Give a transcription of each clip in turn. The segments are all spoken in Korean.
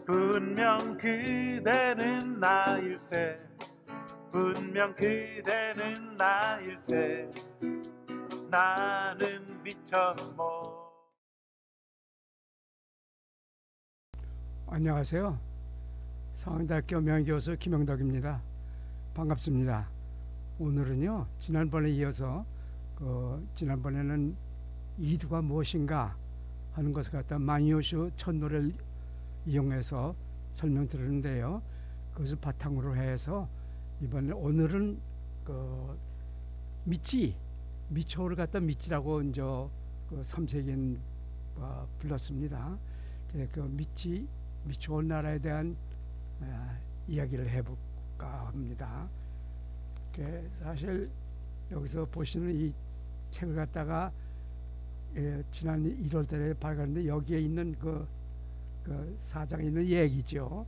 분명 그대는 나일세 분명 그대는 나일세 나는 미쳐 뭐. 안녕하세요. 상황대학교 명예교수 김영덕입니다. 반갑습니다. 오늘은요, 지난번에 이어서 지난번에는 이두가 무엇인가 하는 것을 갖다 마니오슈 첫 노래를 이용해서 설명드렸는데요. 그것을 바탕으로 해서 오늘은 미초를 갖다 미치라고 이제 그 3세기인 불렀습니다. 미초 나라에 대한 이야기를 해볼까 합니다. 사실 여기서 보시는 이 책을 갖다가 지난 1월달에 발간했는데 여기에 있는 그 사장에 있는 얘기죠.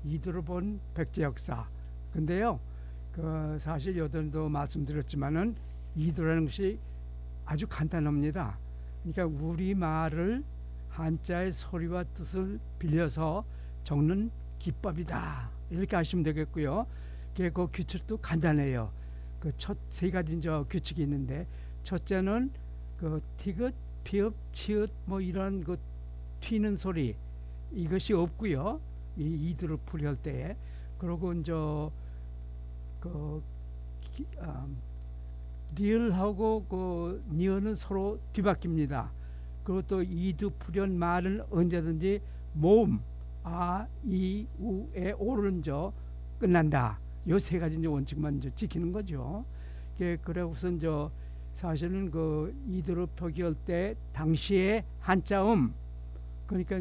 이두를 본 백제 역사. 근데요, 사실 여전도 말씀드렸지만은 이두라는 것이 아주 간단합니다. 그러니까 우리말을 한자의 소리와 뜻을 빌려서 적는 기법이다. 이렇게 하시면 되겠고요. 그 규칙도 간단해요. 그 첫 세 가지 이제 규칙이 있는데, 첫째는 티귿, 피읍, 치읓 뭐 이런 튀는 소리 이것이 없고요. 이 이두를 풀이할 때에. 그리고 이제 리을하고 니은은 서로 뒤바뀝니다. 그리고 또 이두 풀이한 말은 언제든지 모음 이, 우에 오를 끝난다. 요 세 가지 원칙만 지키는 거죠. 그래서 사실은 이두를 표기할 때 당시에 한자음, 그러니까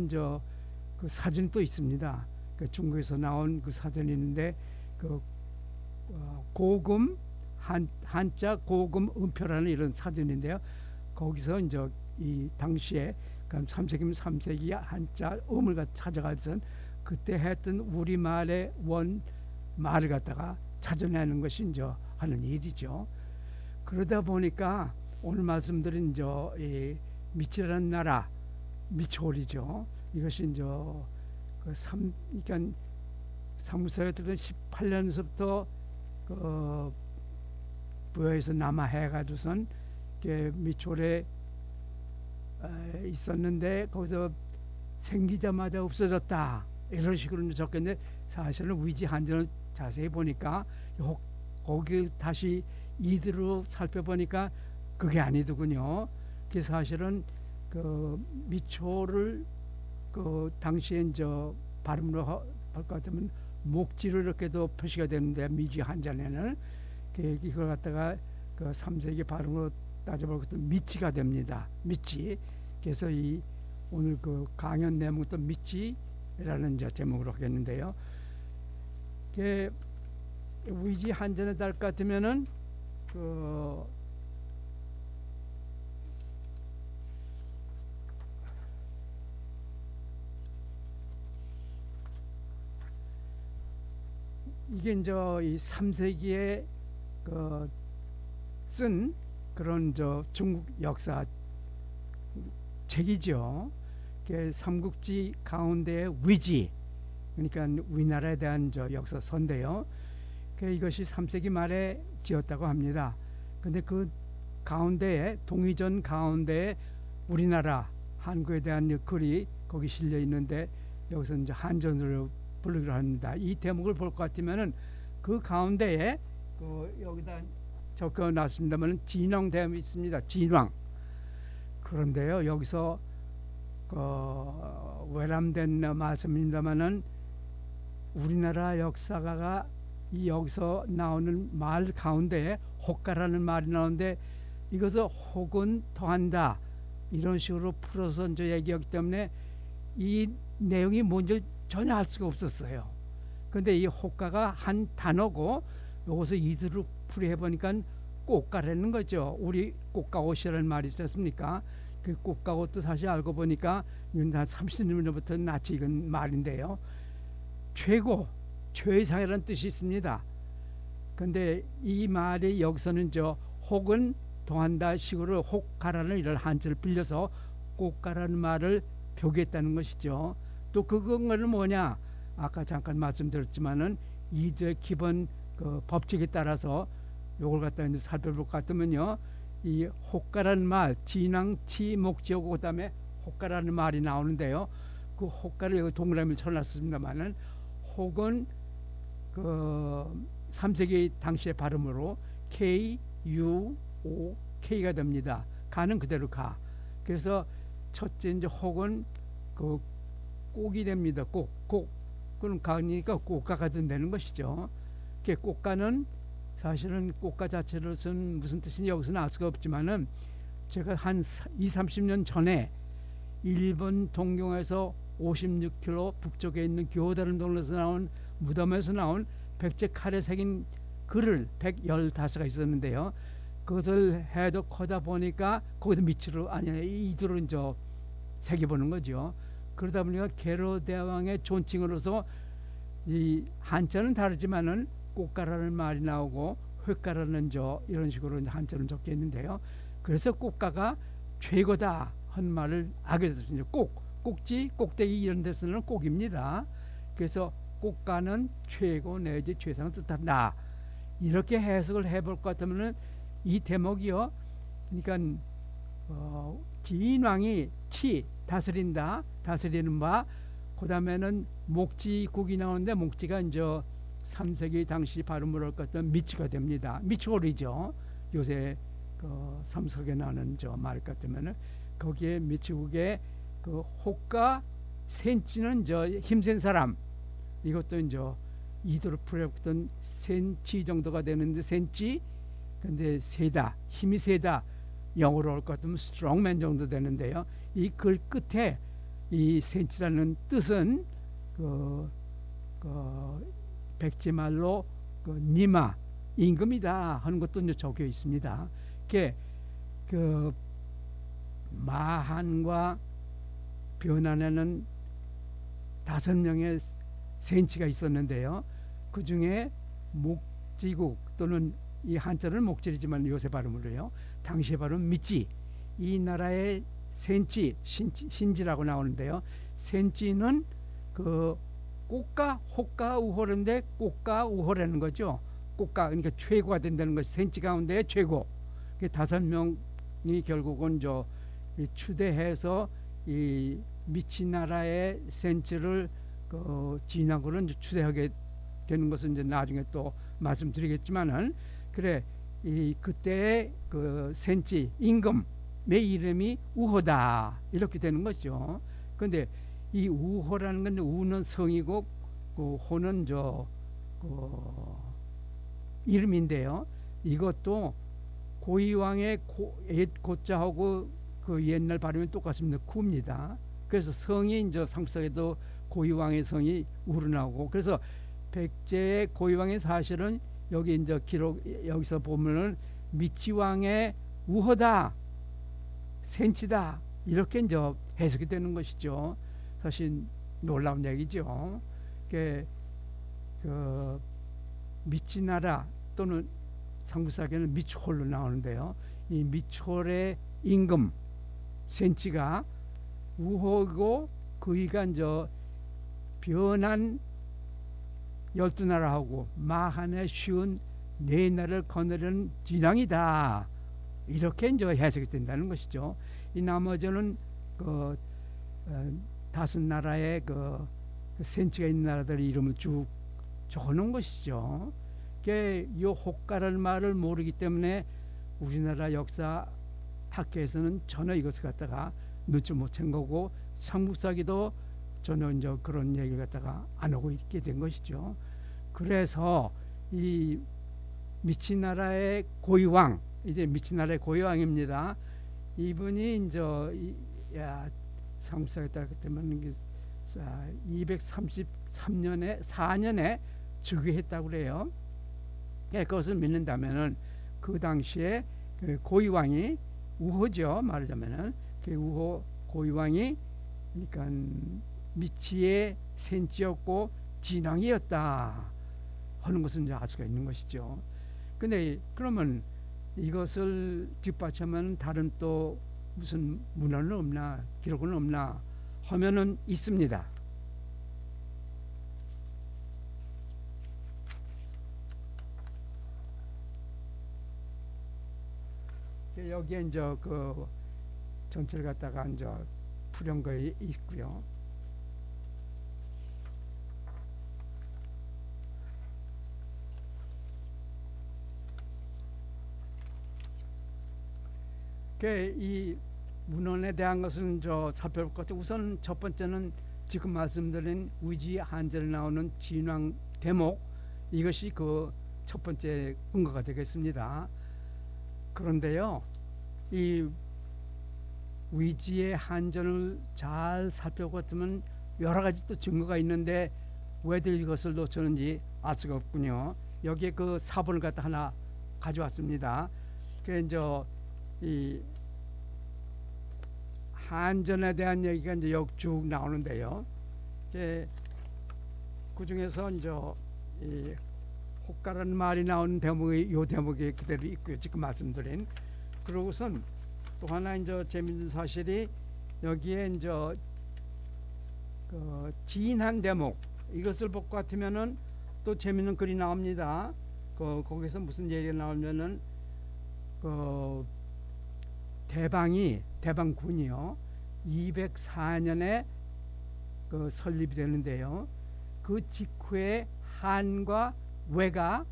그 사진이 또 있습니다. 중국에서 나온 그 사진이 있는데 고금 한자 고금 음표라는 이런 사진인데요. 거기서 이 당시에 3세기면 3세기 한자 음을 찾아가서 그때 했던 우리말의 원 말을 갖다가 찾아내는 것이 하는 일이죠. 그러다 보니까 오늘 말씀드린 이 미치라는 나라 미초리죠. 이것이 그러니까 사무소에 들은 18년서부터 부여에서 남하해가지고선 미초에 있었는데 거기서 생기자마자 없어졌다 이런 식으로 적겠는데 사실은 위지 한전을 자세히 보니까 거기 다시 이두로 살펴보니까 그게 아니더군요. 그 사실은 미초를 당시에 발음으로 할 것 같으면 목지로 이렇게도 표시가 되는데 미지 한전에는 이걸 갖다가 3세기 발음으로 따져볼 것도 미치가 됩니다. 미치. 그래서 오늘 강연 내용도 미치라는 제목으로 하겠는데요. 위지 한전의 달 같으면은 이게 이 3세기에 쓴 그런 중국 역사 책이죠. 삼국지 가운데의 위지, 그러니까 우리나라에 대한 역사서인데요. 이것이 3세기 말에 지었다고 합니다. 근데 그 가운데에 동의전 가운데에 우리나라 한국에 대한 글이 거기 실려 있는데 여기서 한전으로 부르기로 합니다. 이 대목을 볼 것 같으면은 그 가운데에 여기다 적어놨습니다만 진왕대함이 있습니다. 진왕. 그런데요, 여기서 외람된 말씀입니다만은 우리나라 역사가가 여기서 나오는 말 가운데에 혹가라는 말이 나오는데 이것을 혹은 더한다 이런 식으로 풀어서 얘기하기 때문에 이 내용이 뭔지 전혀 알 수가 없었어요. 근데 이 혹가가 한 단어고 여기서 이두로 풀이해 보니까 꽃가라는 거죠. 우리 꽃가옷이라는 말이 있었습니까? 그 꽃가옷도 사실 알고 보니까 한 30년 전부터 낯이 익은 말인데요. 최상이라는 뜻이 있습니다. 근데 이 말이 여기서는 혹은 더한다 식으로 혹가라는 이런 한자를 빌려서 꽃가라는 말을 표기했다는 것이죠. 또 그거는 뭐냐? 아까 잠깐 말씀드렸지만은 이제 기본 그 법칙에 따라서 요걸 갖다 이제 살펴볼 것 같으면요. 이 호가라는 말, 진앙치 목지하고 그다음에 호가라는 말이 나오는데요. 그 호가를 여기 동그라미를 쳐놨습니다만은 혹은 그 3세기 당시의 발음으로 K, U, O, K가 됩니다. 가는 그대로 가. 그래서 첫째 이제 혹은 그 꼭이 됩니다. 꼭. 그럼 가니까 꽃가가 된다는 것이죠. 그 꽃가는 사실은 꽃가 자체로서는 무슨 뜻인지 여기서는 알 수가 없지만은 제가 한 20-30년 전에 일본 동경에서 56km 북쪽에 있는 교다른 동네에서 나온 무덤에서 나온 백제 칼에 새긴 글을 115가 있었는데요. 그것을 해독하다 보니까 거기서 밑으로 아니 이대로 이제 새겨보는 거죠. 그러다 보니까 게로 대왕의 존칭으로서 이 한자는 다르지만은 꽃가라는 말이 나오고 횟가라는 이런 식으로 한자는 적혀 있는데요. 그래서 꽃가가 최고다 한 말을 하게 됐습니다. 꼭지, 꼭대기 이런 데서는 꼭입니다. 그래서 꽃가는 최고 내지 최상을 뜻한다. 이렇게 해석을 해볼 것 같으면은 이 대목이요. 그러니까 진왕이 다스린다, 다스리는 바. 그다음에는 목지국이 나오는데 목지가 이제 3세기 당시 발음으로 할 것 같은 미치가 됩니다. 미치골이죠. 요새 그 삼석에 나오는 말 같으면은 거기에 미치국에 그 호가 센치는 힘센 사람. 이것도 이제 이도로 풀어봤던 센치 정도가 되는데 센치 근데 세다 힘이 세다 영어로 할 것 같으면 strongman 정도 되는데요. 이 글 끝에 이 센치라는 뜻은 그 백제말로 니마 임금이다 하는 것도 이제 적혀 있습니다. 그 마한과 변한에는 5명의 센치가 있었는데요. 그 중에 목지국 또는 이 한자는 목질이지만 요새 발음으로요. 당시의 발음 미지. 이 나라의 센치 신지라고 나오는데요. 센치는 그 꽃가 호가 우호인데 꽃가 우호라는 거죠. 꽃가 그러니까 최고가 된다는 것이 센치 가운데 최고. 5명이 결국은 추대해서 이 미치 나라의 센치를 진앙으로 추대하게 되는 것은 이제 나중에 또 말씀드리겠지만은 그래 이 그때의 그 센치 임금의 이름이 우호다 이렇게 되는 거죠. 그런데 이 우호라는 건 우는 성이고 그 호는 이름인데요. 이것도 고이왕의 고자하고 그 옛날 발음이 똑같습니다. 구입니다. 그래서 성이 이제 상속에도 고이왕의 성이 우러나오고 그래서 백제의 고이왕의 사실은 여기 이제 기록 여기서 보면은 미치왕의 우호다 센치다 이렇게 이제 해석이 되는 것이죠. 사실 놀라운 얘기죠. 그 미치나라 또는 상부사기는 미추홀로 나오는데요. 이 미추홀의 임금 센치가 우호고 그이가 이제 변한 12나라하고 마한의 쉬운 4나라를 거느리는 진앙이다. 이렇게 이제 해석이 된다는 것이죠. 이 나머지는 그 5나라의 그 센치가 있는 나라들의 이름을 쭉 적어놓은 것이죠. 이 호가라는 말을 모르기 때문에 우리나라 역사 학계에서는 전혀 이것을 갖다가 눈치 못 챈 거고 삼국사기도 전혀 이제 그런 얘기를 갖다가 안 하고 있게 된 것이죠. 그래서 이 미치나라의 고이왕 이제 미치나라의 고이왕입니다. 이분이 이제 삼국사에 따르기 때문에 233년에 4년에 즉위했다고 그래요. 그것을 믿는다면은 그 당시에 그 고이왕이 우호죠. 말하자면은 그 우호 고이왕이 그러니까 미치의 센치였고 진왕이었다 하는 것은 이제 알 수가 있는 것이죠. 근데 그러면 이것을 뒷받침하는 다른 또 무슨 문헌은 없나 기록은 없나 하면은 있습니다. 여기에 이제 그 전체를 갖다가 이제 풀은 거 있고요. 이 문헌에 대한 것은 살펴볼 것 같아요. 우선 첫 번째는 지금 말씀드린 위지 한절 나오는 진왕 대목, 이것이 그 첫 번째 근거가 되겠습니다. 그런데요, 이 위지의 한전을 잘 살펴보면 여러 가지 또 증거가 있는데 왜들 이것을 놓쳤는지 알 수가 없군요. 여기에 그 사본을 갖다 하나 가져왔습니다. 그 이제 이 한전에 대한 얘기가 이제 쭉 나오는데요. 그 중에서 이제 이 혹가라는 말이 나오는 대목이 요 대목이 그대로 있고요. 지금 말씀드린. 그러고선 또 하나 이제 재밌는 사실이 여기에 이제 그 지인한 대목, 이것을 볼 것 같으면은 또 재밌는 글이 나옵니다. 거기서 무슨 얘기가 나오면은 그 대방군이요 204년에 그 설립이 되는데요. 그 직후에 한과 왜가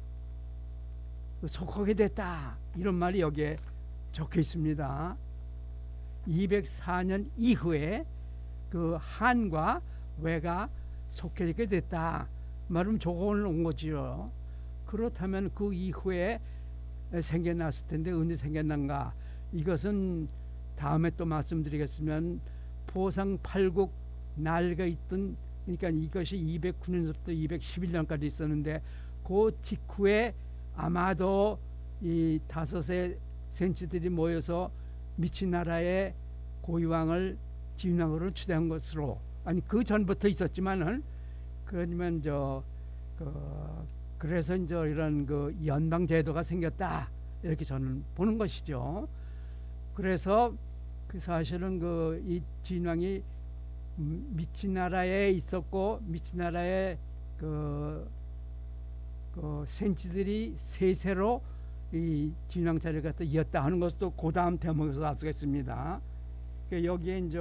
속하게 됐다, 이런 말이 여기에 적혀 있습니다. 204년 이후에 그 한과 왜가 속해지게 됐다 말하면 조건을 온 거지요. 그렇다면 그 이후에 생겨났을 텐데 언제 생겨난가, 이것은 다음에 또 말씀드리겠으면 포상 팔국 날가 있던, 그러니까 이것이 209년부터 211년까지 있었는데 그 직후에 아마도 이 다섯의 센치들이 모여서 미치나라의 고유왕을 진왕으로 추대한 것으로, 아니 그 전부터 있었지만은 그러면 그래서 이제 이런 그 연방 제도가 생겼다, 이렇게 저는 보는 것이죠. 그래서 그 사실은 그 이 진왕이 미치나라에 있었고 미치나라의 그 센치들이 세세로 이 진왕 자리를 갖다 이었다 하는 것도 그 다음 대목에서 알 수가 있습니다. 여기에 이제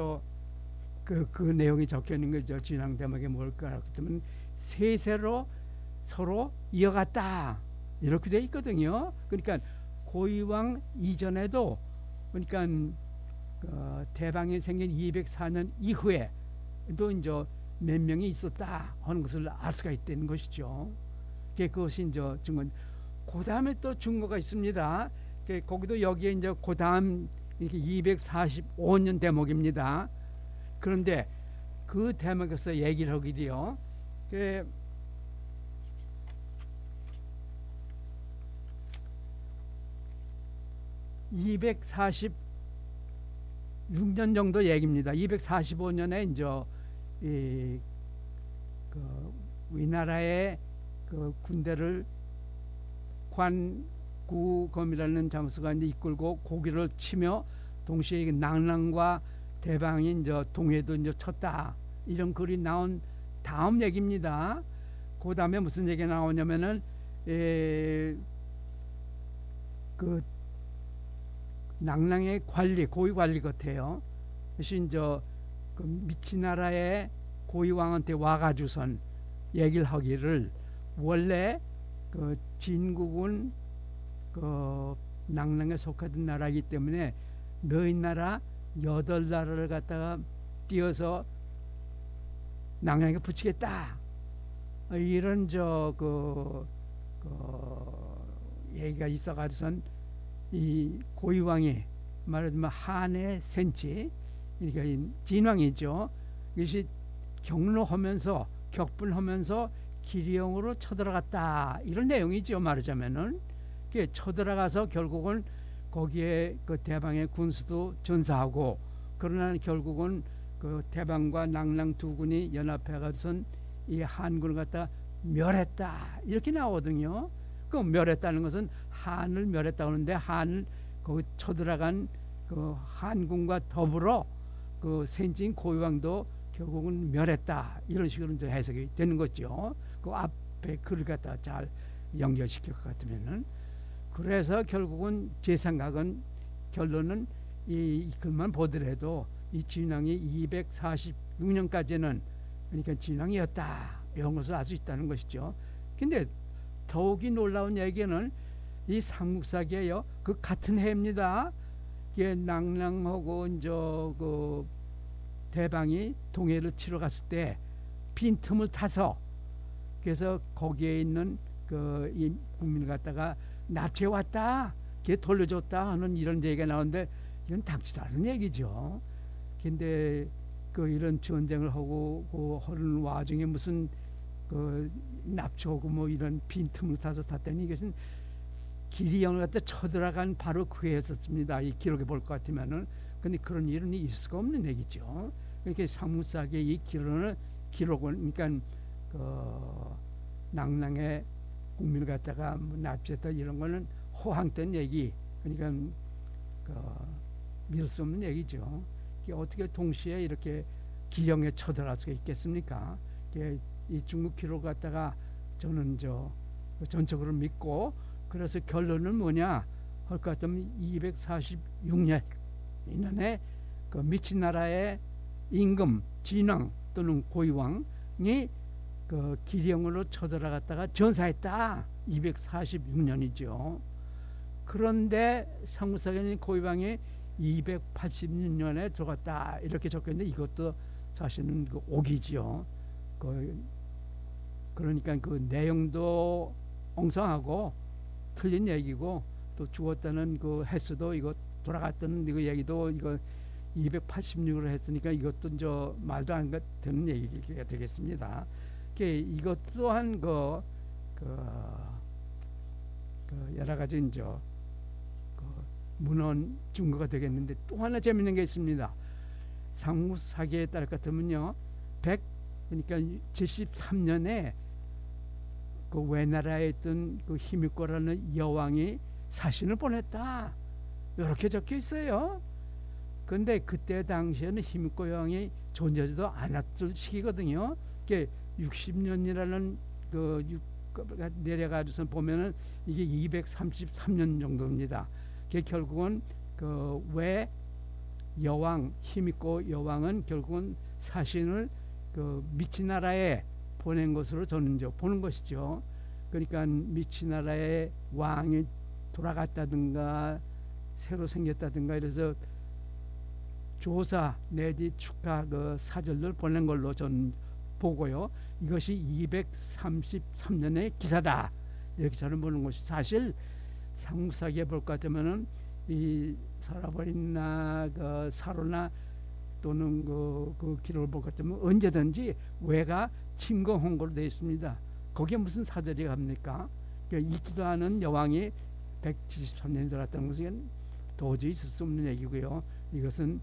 그 내용이 적혀 있는 거죠. 진왕 대목이 뭘까 그러면 세세로 서로 이어갔다, 이렇게 돼 있거든요. 그러니까 고이왕 이전에도, 그러니까 대방이 생긴 204년 이후에 또 이제 몇 명이 있었다 하는 것을 알 수가 있다는 것이죠. 그것이 이제 증거. 그 다음에 또 증거가 있습니다. 거기도 여기에 이제 그 다음 245년 대목입니다. 그런데 그 대목에서 얘기를 하게 돼요. 246년 정도 얘기입니다. 245년에 이제 우리나라의 그 군대를 관구검이라는 장수가 이제 이끌고 고기를 치며 동시에 낭랑과 대방이 이제 동해도 이제 쳤다, 이런 글이 나온 다음 얘기입니다. 그 다음에 무슨 얘기가 나오냐면은 그 낭랑의 관리, 고위 관리 같아요. 그래서 이제 그 미치나라의 고위 왕한테 와가지고선 얘기를 하기를, 원래 그 진국은 그 낭랑에 속하던 나라이기 때문에 너희 나라 8나라를 갖다가 띄어서 낭랑에게 붙이겠다, 이런 얘기가 있어가지고선 이 고유왕이 말하자면 한의 센치, 그러니까 진왕이죠. 이것이 격노하면서 격분하면서 기리형으로 쳐들어갔다, 이런 내용이죠. 말하자면은 쳐들어가서 결국은 거기에 그 대방의 군수도 전사하고, 그러나 결국은 그 대방과 낭랑 두 군이 연합해가지고선 이 한군을 갖다 멸했다, 이렇게 나오거든요. 그 멸했다는 것은 한을 멸했다고 하는데, 한을 거기 쳐들어간 그 한군과 더불어 그 센치인 고유왕도 결국은 멸했다, 이런 식으로 이제 해석이 되는 거죠. 그 앞에 글을 갖다 잘 연결시킬 것 같으면은. 그래서 결국은 제 생각은 결론은 이 글만 보더라도 이 진왕이 246년까지는 그러니까 진왕이었다 이런 것을 알 수 있다는 것이죠. 근데 더욱이 놀라운 얘기는 이 삼국사기에요. 그 같은 해입니다. 이게 낭랑하고 이제 그 대방이 동해를 치러 갔을 때 빈틈을 타서 그래서 거기에 있는 그 이 국민을 갖다가 납치해 왔다, 걔 돌려줬다 하는 이런 얘기가 나오는데 이건 당치도 않은 얘기죠. 근데 그 이런 전쟁을 하고 그 하는 와중에 무슨 그 납치하고 뭐 이런 빈틈을 타서 탔더니 이것은 기리형을 갖다 쳐들어간 바로 그 해였었습니다. 이 기록에 볼 것 같으면은. 근데 그런 일은 있을 수가 없는 얘기죠. 그러니까 상무사기의 이 기록은 그러니까 그 낭랑의 국민을 갖다가 뭐 납치했다 이런 거는 허황된 얘기. 그러니까 그 믿을 수 없는 얘기죠. 이게 어떻게 동시에 이렇게 기령에 쳐들어갈 수가 있겠습니까? 이 중국 기록 갖다가 저는 전적으로 믿고, 그래서 결론은 뭐냐 할 것 같으면 246년 이년에 그 미친 나라의 임금 진왕 또는 고위왕이 그 기령으로 쳐들어갔다가 전사했다. 246년이죠. 그런데 상무사기는 고위왕이 286년에 들어갔다 이렇게 적혀있는데 이것도 사실은 그 오기지요. 그러니까 그 내용도 엉성하고 틀린 얘기고, 또 죽었다는 그 횟수도 이거 돌아갔다는 그 얘기도 이거 286으로 했으니까 이것도 말도 안 되는 얘기가 되겠습니다. 이것 또한 그 여러 가지 문헌 증거가 되겠는데, 또 하나 재밌는 게 있습니다. 상무사기에 따를 것 같으면요, 그러니까 73년에 그 외나라에 있던 그 히미코라는 여왕이 사신을 보냈다 이렇게 적혀 있어요. 근데 그때 당시에는 히미코 여왕이 존재하지도 않았을 시기거든요. 60년이라는 내려가서 보면은 이게 233년 정도입니다. 결국은 그 외 여왕 히미코 여왕은 결국은 사신을 그 미치나라에 보낸 것으로 저는 보는 것이죠. 그러니까 미치나라의 왕이 돌아갔다든가 새로 생겼다든가 이래서 조사 내지 축하 그 사절을 보낸 걸로 저는 보고요. 이것이 233년의 기사다 이렇게 저는 보는 것이, 사실 상무사기에 볼 것 같으면은 이 사라버리나 그 사로나 또는 그 기록을 볼 것 같으면 언제든지 외가 침공한 걸로 되어 있습니다. 거기에 무슨 사절이 갑니까? 있지도 않은 여왕이 173년에 들어왔다는 것은 도저히 있을 수 없는 얘기고요. 이것은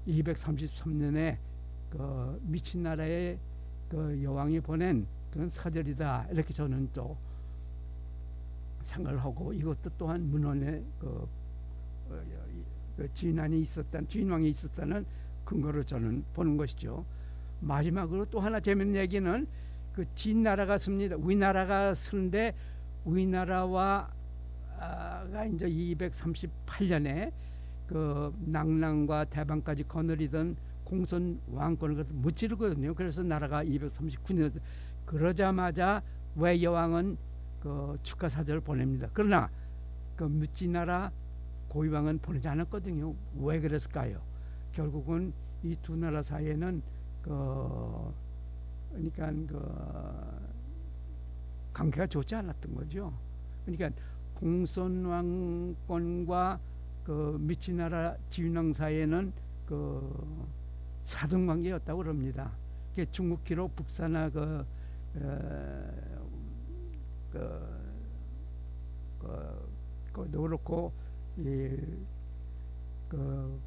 233년에 그 미친 나라의 그 여왕이 보낸 그런 사절이다 이렇게 저는 또 생각을 하고, 이것도 또한 문헌에 진왕이 있었다는 근거로 저는 보는 것이죠. 마지막으로 또 하나 재밌는 얘기는 그 진나라가 씁니다. 위나라가 쓰는데 위나라와 가 이제 238년에 그 낭랑과 대방까지 거느리던 공손 왕권을 무찌르거든요. 그래서 나라가 239년 그러자마자 외 여왕은 그 축하 사절을 보냅니다. 그러나 그 무찌나라 고위왕은 보내지 않았거든요. 왜 그랬을까요? 결국은 이 두 나라 사이에는 그러니까 관계가 좋지 않았던 거죠. 그러니까 공손 왕권과 그 미치나라 지휘왕 사이에는 그 사등 관계였다고 그럽니다. 중국 기록 북사나 그도 그렇고 그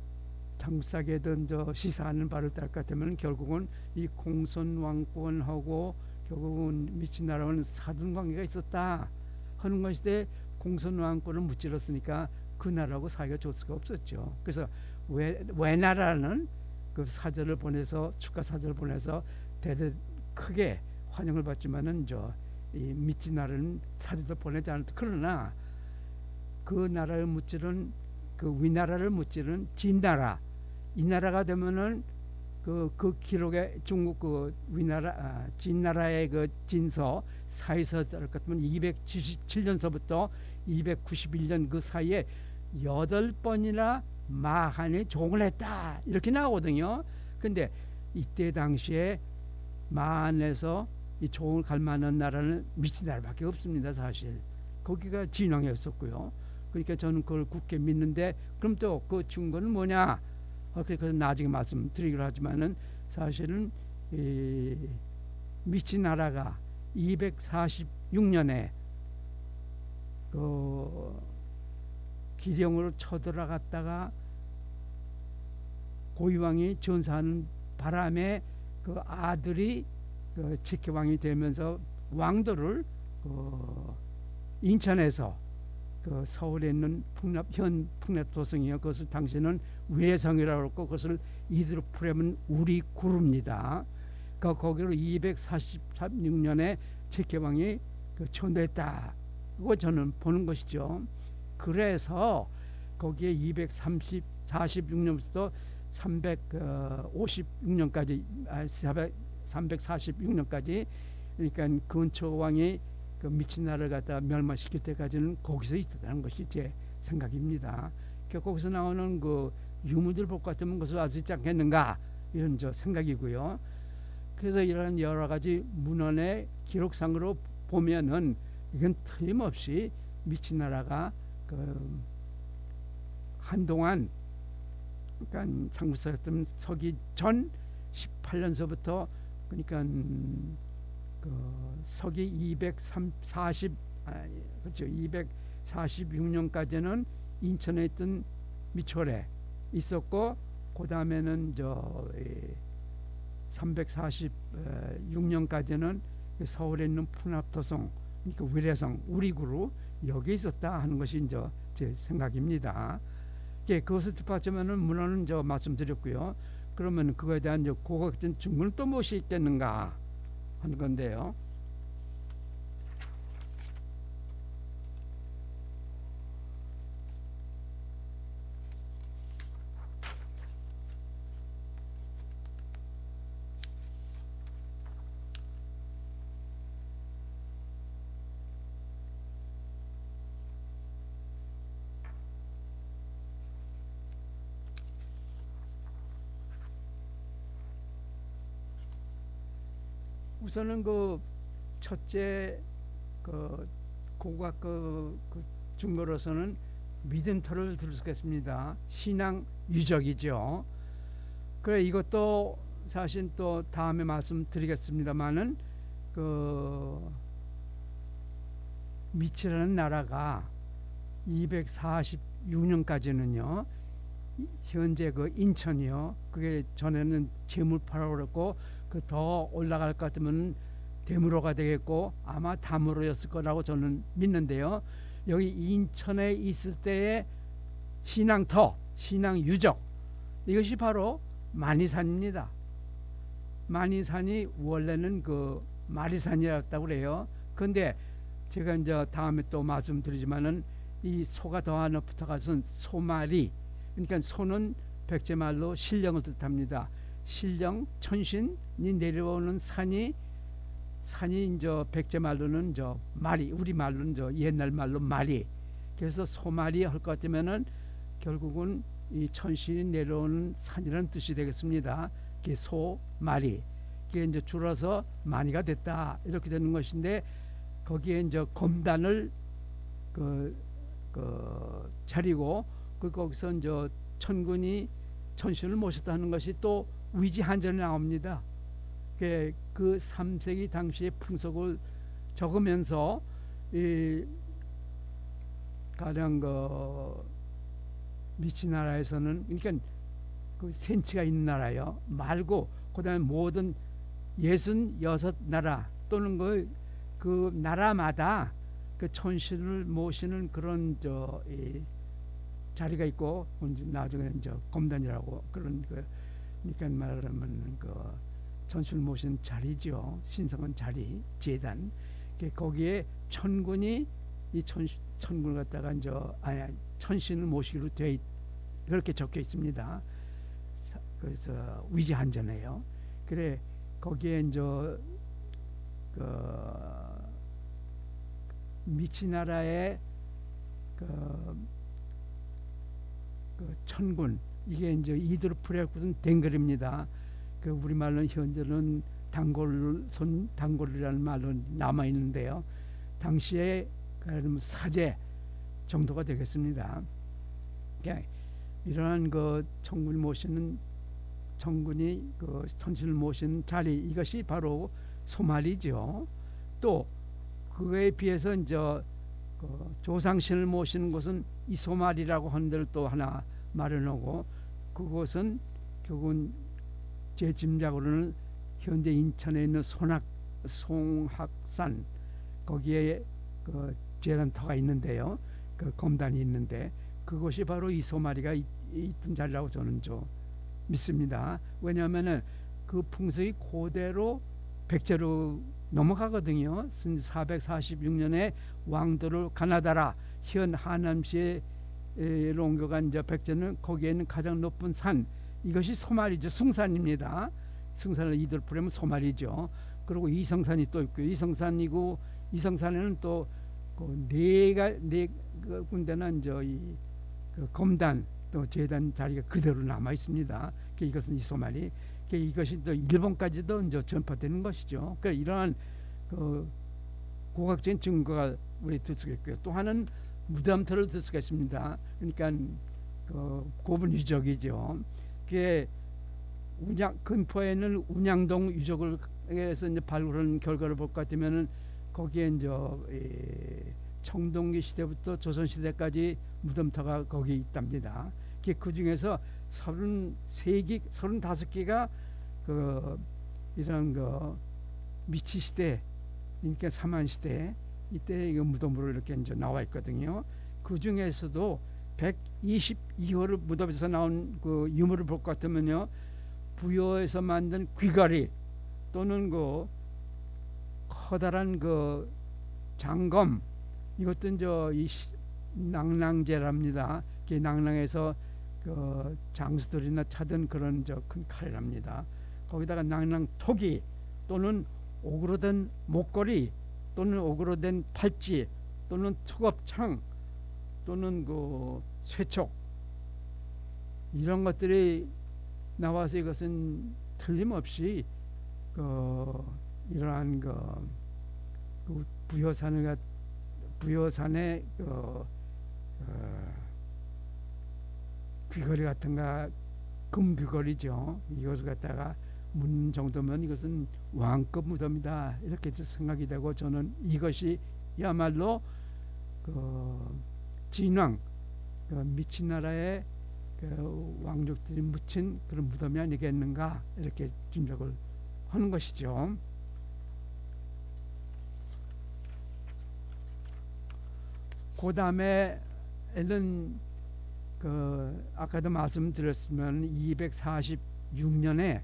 장사계든 시사하는 바를 따를 것 같으면 결국은 이 공손 왕권하고 결국은 미친 나라와는 사등 관계가 있었다 하는 것인데, 공손 왕권을 무찌렀으니까 그 나라하고 사이가 좋을 수가 없었죠. 그래서 외나라는 그 사절을 보내서 축하 사절을 보내서 대대 크게 환영을 받지만은 이 미친 나라는 사절도 보내지 않았다. 그러나 그 나라를 무찌른 그 위나라를 무찌른 진나라, 이 나라가 되면은 그 기록에 중국 그 위나라 진나라의 그 진서 사이서 할 것 같으면 277년서부터 291년 그 사이에 8번이나 마한이 종을 했다 이렇게 나오거든요. 근데 이때 당시에 마한에서 이 종을 갈 만한 나라는 미친나라밖에 없습니다. 사실 거기가 진왕이었었고요. 그러니까 저는 그걸 굳게 믿는데, 그럼 또 그 증거는 뭐냐? 그래서 나중에 말씀드리기로 하지만은 사실은 이 미친나라가 246년에 그 기령으로 쳐들어갔다가 고유왕이 전사하는 바람에 그 아들이 그 직계왕이 되면서 왕도를 인천에서 그 서울에 있는 현 풍납도성이요. 그것을 당시는 외성이라고 그랬고, 그것을 이대로 풀으면 우리 구루입니다. 거기로 246년에 직계왕이 그 천도했다. 그거 저는 보는 것이죠. 그래서 거기에 246년부터 356년까지 346년까지 그러니까 근초 왕이 그 미친 나라를 갖다 멸망시킬 때까지는 거기서 있었다는 것이 제 생각입니다. 거기서 나오는 그 유물들 볼 것 같으면 그것을 알 수 있지 않겠는가, 이런 저 생각이고요. 그래서 이런 여러 가지 문헌의 기록상으로 보면은 이건 틀림없이 미친 나라가 그 한동안 그러니까 상부사였던 서기 전 18년서부터 그러니까 그 서기 246년까지는 인천에 있던 미초래 있었고, 그 다음에는 저 346년까지는 서울에 있는 풍납도성, 그러니까 위례성, 우리구로 여기 있었다 하는 것이 이제 제 생각입니다. 그것을 뒷받침하는 문헌은 저 말씀드렸고요. 그러면 그거에 대한 이제 고고학적 증거는 또 무엇이 있겠는가 하는 건데요. 우선은 그 첫째 그 고고학 그 증거로서는 믿음터를 들 수 있겠습니다. 신앙 유적이죠. 그래 이것도 사실 또 다음에 말씀드리겠습니다만은 그 미치라는 나라가 246년까지는요 현재 그 인천이요, 그게 전에는 제물파라고 그랬고 그 더 올라갈 것 같으면 대무로가 되겠고 아마 다무로였을 거라고 저는 믿는데요. 여기 인천에 있을 때의 신앙터, 신앙 유적, 이것이 바로 만이산입니다. 만이산이 원래는 그 마리산이었다고 그래요. 그런데 제가 이제 다음에 또 말씀드리지만은 이 소가 더 하나 붙어가서 소마리, 그러니까 소는 백제말로 신령을 뜻합니다. 신령, 천신이 내려오는 산이 이제 백제 말로는 저 마리, 우리 말로는 저 옛날 말로 마리. 그래서 소마리 할 것 같으면은 결국은 이 천신이 내려오는 산이라는 뜻이 되겠습니다. 그게 소마리. 그게 이제 줄어서 마니가 됐다 이렇게 되는 것인데, 거기에 이제 검단을 차리고 거기서 이제 천군이 천신을 모셨다는 것이 또 위지한전에 나옵니다. 그 3세기 당시의 풍속을 적으면서 이 가령 그 미치나라에서는 그러니까 그 센치가 있는 나라요 말고 그다음에 모든 66나라 또는 그 나라마다 그 천신을 모시는 그런 자리가 있고, 나중에 이제 검단이라고 그런 그러니까 말하면 그 천신을 모시는 자리죠. 신성한 자리, 제단. 거기에 천군이 이 천군을 갖다가 이제 천신을 모시기로 그렇게 적혀 있습니다. 그래서 위지한전해요. 그래 거기에 이제 그 미치나라의 그 천군 이게 이제 이드르프레군 댕글입니다. 그 우리말로는 현재는 단골이라는 말로 남아 있는데요. 당시에 사제 정도가 되겠습니다. 그러니까 이러한 그 천군을 모시는 천군이 그 천신을 모시는 자리 이것이 바로 소말이죠. 또 그에 비해서 이제 그 조상신을 모시는 곳은 이소말이라고 하는 데를 또 하나 마련하고 그곳은 결국은 제 짐작으로는 현재 인천에 있는 송학산 거기에 그 재단터가 있는데요. 그 검단이 있는데 그곳이 바로 이소마리가 있던 자리라고 저는 믿습니다. 왜냐하면은 그 풍속이 그대로 백제로 넘어가거든요. 446년에 왕도를 가나다라 현 하남시에 옮겨간 백제는 거기에 있는 가장 높은 산 이것이 소말이죠. 숭산입니다. 숭산을 이들풀이면 소말이죠. 그리고 이성산이 또 있고 이성산에는 또 네 군데는 이제 그 검단 또 재단 자리가 그대로 남아 있습니다. 이것은 이소말이 이것이 또 일본까지도 이제 전파되는 것이죠. 그러니까 이러한 그 고각적인 증거가 우리 들 수가 있고요. 또 하나는 무덤터를 들 수가 있습니다. 그러니까 그 고분 유적이죠. 그게 근포에는 운양동 유적을에서 이제 발굴한 결과를 볼 것 같으면은 거기에 이제 청동기 시대부터 조선 시대까지 무덤터가 거기 있답니다. 그 중에서 33개, 35개가 그 이런 그 미치 시대, 그러니까 사만 시대 이때 이 무덤으로 이렇게 이제 나와 있거든요. 그 중에서도 122호를 무덤에서 나온 그 유물을 볼 것 같으면요, 부여에서 만든 귀걸이 또는 그 커다란 그 장검 이것도 이제 이 낭낭제랍니다. 낭낭에서 그 장수들이나 차던 그런 큰 칼이랍니다. 거기다가 낭낭토기 또는 오그로된 목걸이 또는 오그로된 팔찌 또는 투겁창 또는 그 쇠촉 이런 것들이 나와서 이것은 틀림없이 이러한 그 부여산의 귀걸이 같은가 금귀걸이죠. 이것을 갖다가 묻는 정도면 이것은 왕급 무덤이다 이렇게 생각이 되고 저는 이것이야말로 진왕 미친나라의 왕족들이 묻힌 그런 무덤이 아니겠는가 이렇게 짐작을 하는 것이죠. 그 다음에는 아까도 말씀드렸으면 246년에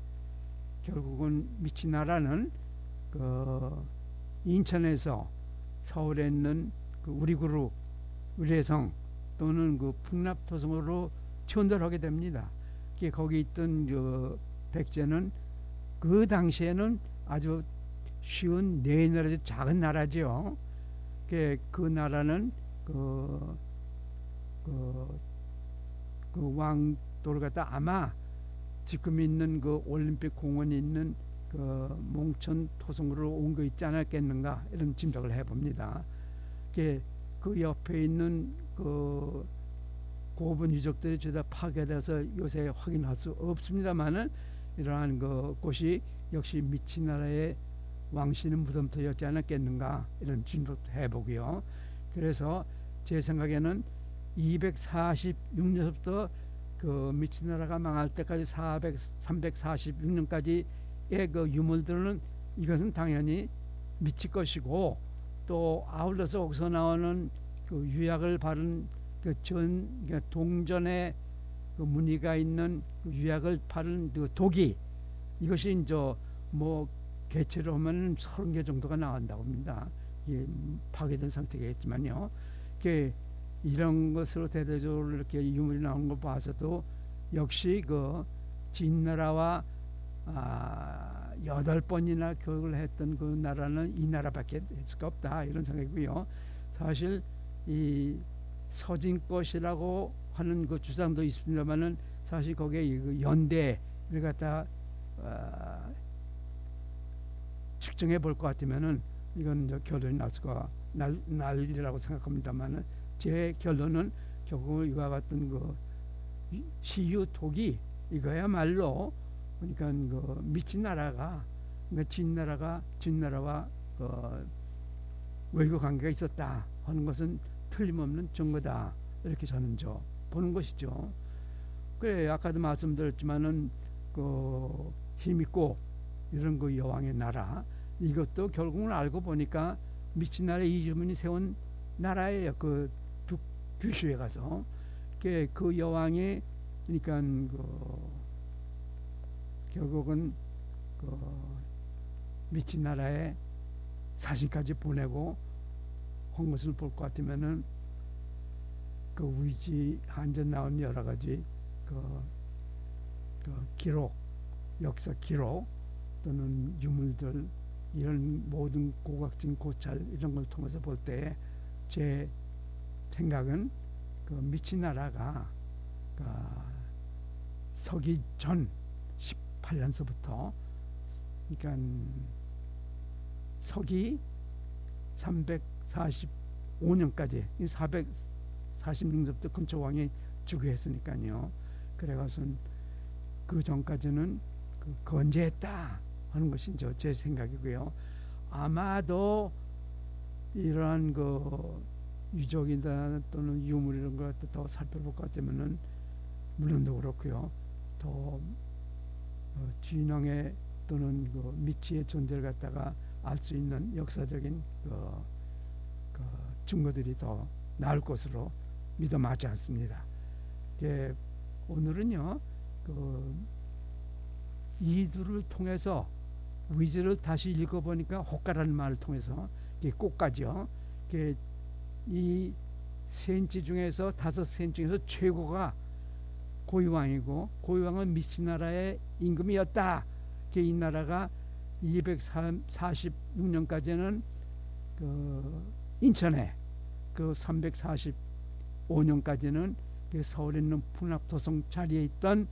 결국은 미치나라는 인천에서 서울에 있는 우리구루 의례성 또는 풍납토성으로 천도하게 됩니다. 거기 있던 백제는 그 당시에는 아주 쉬운 네 나라죠. 작은 나라죠. 그 나라는 왕도를 갖다 아마 지금 있는 올림픽 공원이 있는 몽천 토성으로 온 거 있지 않았겠는가 이런 짐작을 해봅니다. 그 옆에 있는 고분 유적들이 죄다 파괴돼서 요새 확인할 수 없습니다만은 이러한 곳이 역시 미치나라의 왕신의 무덤터였지 않았겠는가 이런 짐작도 해보고요. 그래서 제 생각에는 246년부터 미치나라가 망할 때까지 346년까지의 유물들은 이것은 당연히 미치 것이고 또 아울러서 거기서 나오는 유약을 바른 동전의 무늬가 있는 유약을 바른 도기 이것이 이제 개체로 하면 30개 정도가 나온다고 합니다. 파괴된 상태겠지만요. 이렇게 이런 것으로 대대적으로 이렇게 유물이 나오는 걸 봐서도 역시 그 진나라와 8번이나 교육을 했던 그 나라는 이 나라밖에 될 수가 없다, 이런 생각이고요. 사실 이 서진 것이라고 하는 그 주장도 있습니다만은 사실 거기에 그 연대를 갖다 측정해 볼 것 같으면은 이건 이제 결론이 날 수가 날리라고 생각합니다만은 제 결론은 결국 이와 같은 그 시유독이 이거야말로 그러니까 그 미친 나라가 그러니까 진나라와 그 외교 관계가 있었다 하는 것은 틀림없는 증거다, 이렇게 저는 보는 것이죠. 그래, 아까도 말씀드렸지만은 그 힘있고 이런 그 여왕의 나라, 이것도 결국은 알고 보니까 미친 나라 이주민이 세운 나라예요. 그 규슈에 가서 그 여왕이 그러니까 그 결국은 그 미친 나라에 사신까지 보내고 한 것을 볼 것 같으면은 그 위지 한전 나온 여러 가지 그 기록, 역사 기록 또는 유물들, 이런 모든 고각진 고찰 이런 걸 통해서 볼 때 제 생각은 그 미친 나라가 그 서기 전 18년서부터 그러니까 서기 345년까지 446년부터 근초왕이 즉위했으니까요. 그래가서 그 전까지는 그 건재했다 하는 것이 제 생각이고요. 아마도 이러한 그 유적이나 또는 유물 이런 걸 더 살펴볼 것 같으면은 물론도 그렇고요. 더 진영의 또는 그 미치의 존재를 갖다가 알 수 있는 역사적인 그 증거들이 더 나올 것으로 믿어 마지 않습니다. 오늘은요, 이들을 통해서 위즈를 다시 읽어보니까 호가라는 말을 통해서 꽃까지요. 이 센치 중에서 5센치 중에서 최고가 고유왕이고, 고유왕은 미치나라의 임금이었다. 이 나라가 246년까지는 그 인천에, 그 345년까지는 서울에 있는 풍납도성 자리에 있던,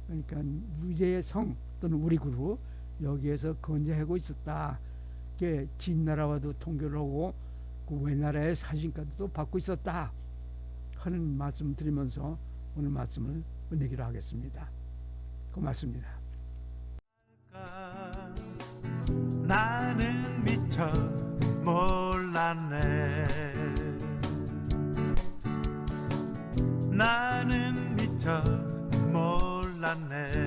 그러니까 위제의 성 또는 우리 그룹 여기에서 건재하고 있었다. 진나라와도 통교를 하고 그 외나라의 사진까지도 받고 있었다 하는 말씀 드리면서 오늘 말씀을 끝내기로 하겠습니다. 고맙습니다. 나는 미처 몰랐네. 나는 미처 몰랐네.